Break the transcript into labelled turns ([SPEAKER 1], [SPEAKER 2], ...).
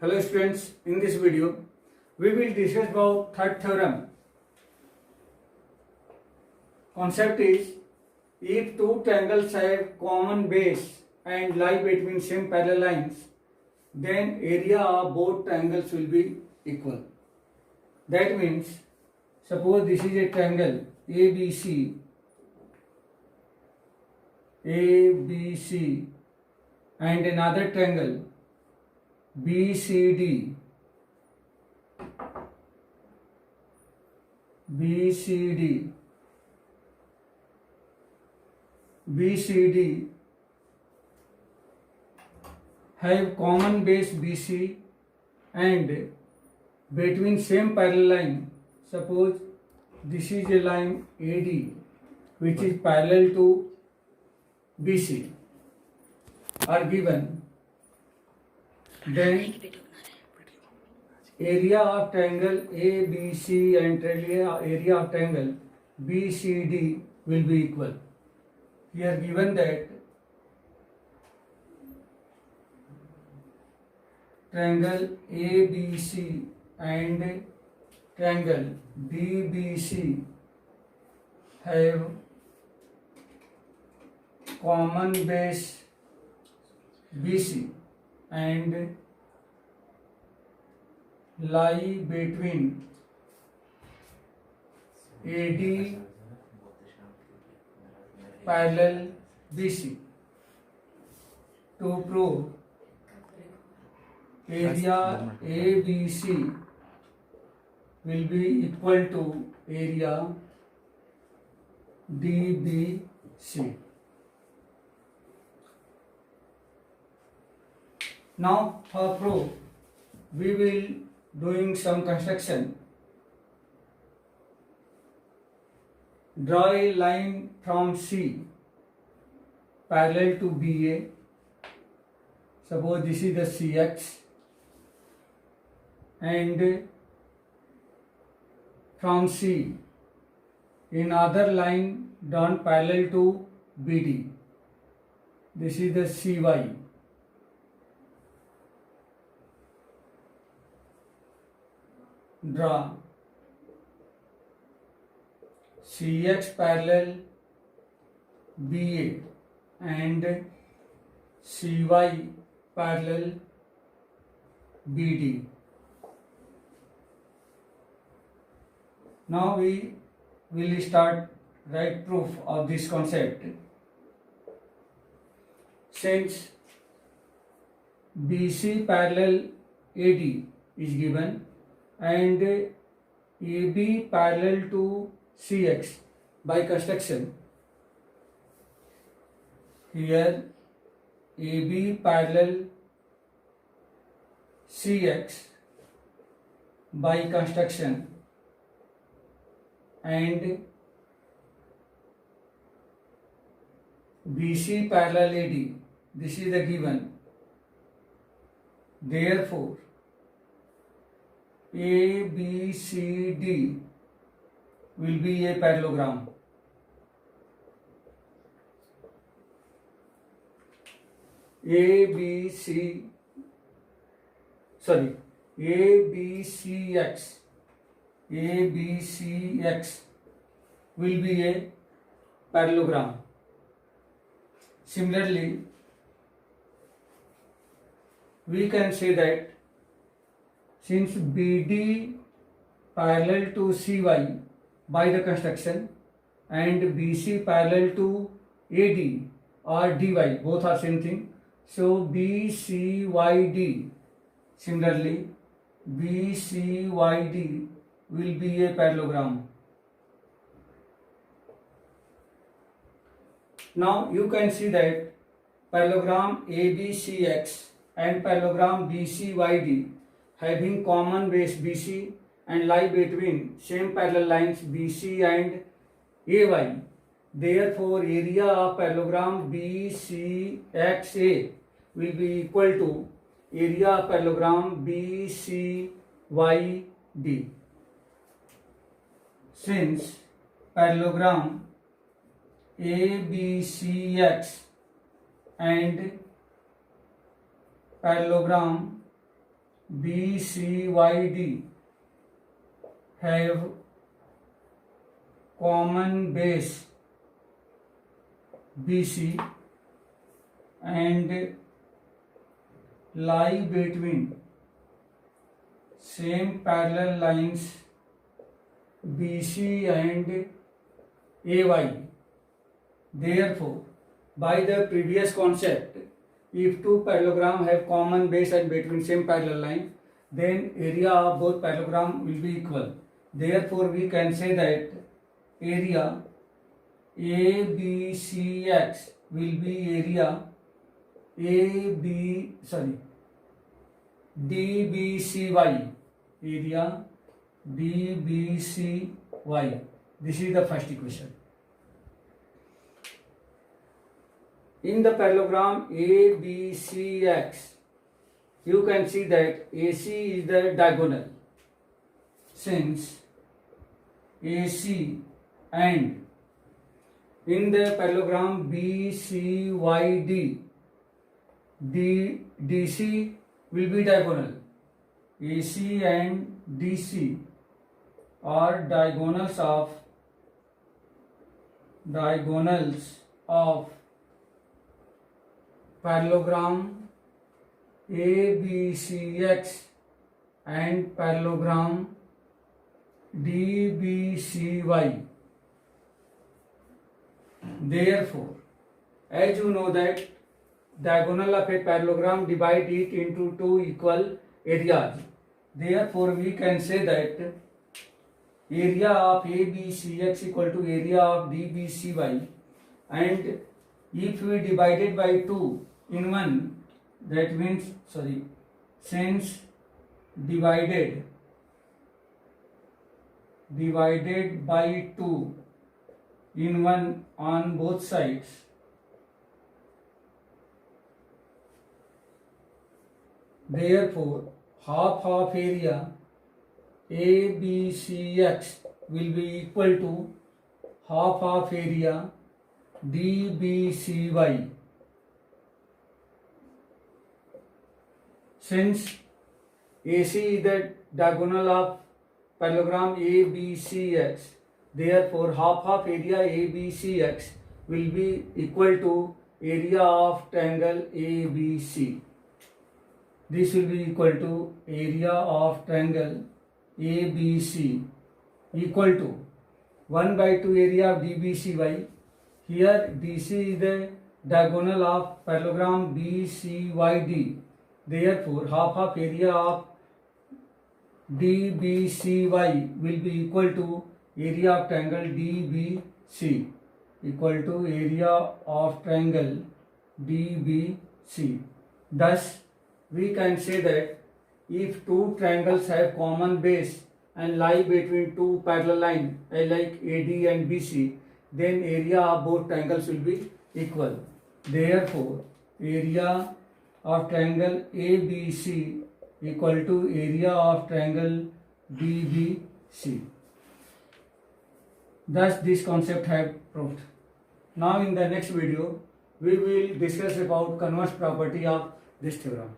[SPEAKER 1] Hello students, in this video we will discuss about third theorem. Concept is if two triangles have common base and lie between same parallel lines, then area of both triangles will be equal. That means suppose this is a triangle ABC and another triangle BCD have common base BC and between same parallel line, suppose this is a line AD which is parallel to BC are given, then area of triangle ABC and area of triangle BCD will be equal. Here given that triangle ABC and triangle DBC have common base BC and lie between AD parallel BC. To prove area ABC will be equal to area DBC. Now for proof we will doing some construction. Draw a line from C parallel to BA. Suppose this is the CX and from C another line drawn parallel to BD. This is the CY. Draw CX parallel BA and CY parallel BD. Now we will start write proof of this concept. Since BC parallel AD is given and AB parallel to CX by construction, here AB parallel CX by construction and BC parallel AD, this is the given. Therefore ABCD will be a parallelogram. ABCX will be a parallelogram. Similarly, we can say that since BD parallel to CY by the construction and BC parallel to AD or DY, both are same thing, so BCYD, similarly BCYD will be a parallelogram. Now you can see that parallelogram ABCX and parallelogram BCYD having common base BC and lie between same parallel lines BC and AY. Therefore, area of parallelogram BCXA will be equal to area of parallelogram BCYD. Since parallelogram ABCX and parallelogram BCYD have common base BC and lie between same parallel lines BC and AY. Therefore, by the previous concept, if two parallelograms have common base and between same parallel line, then area of both parallelogram will be equal. Therefore, we can say that area ABCX will be area DBCY. Area DBCY. This is the first equation. In the parallelogram ABCX, you can see that AC is the diagonal. Since AC and in the parallelogram BCYD, DC will be diagonal. AC and DC are diagonals of parallelogram ABCX and parallelogram DBCY. Therefore, as you know that diagonal of a parallelogram divide it into two equal areas. Therefore, we can say that area of ABCX equal to area of DBCY, and if we divide it by 2 in 1, that means since divided by 2 in 1 on both sides, therefore half of area ABCX will be equal to half of area DBCY. Since AC is the diagonal of parallelogram ABCX, therefore half of area ABCX will be equal to area of triangle ABC. This will be equal to area of triangle ABC equal to 1 by 2 area of DBCY. Here DC is the diagonal of parallelogram BCYD. Therefore, half of area of DBCY will be equal to area of triangle DBC equal to area of triangle DBC. Thus, we can say that if two triangles have common base and lie between two parallel lines like AD and BC, then area of both triangles will be equal. Therefore, area of triangle ABC equal to area of triangle DBC. Thus, this concept have proved. Now, in the next video, we will discuss about converse property of this theorem.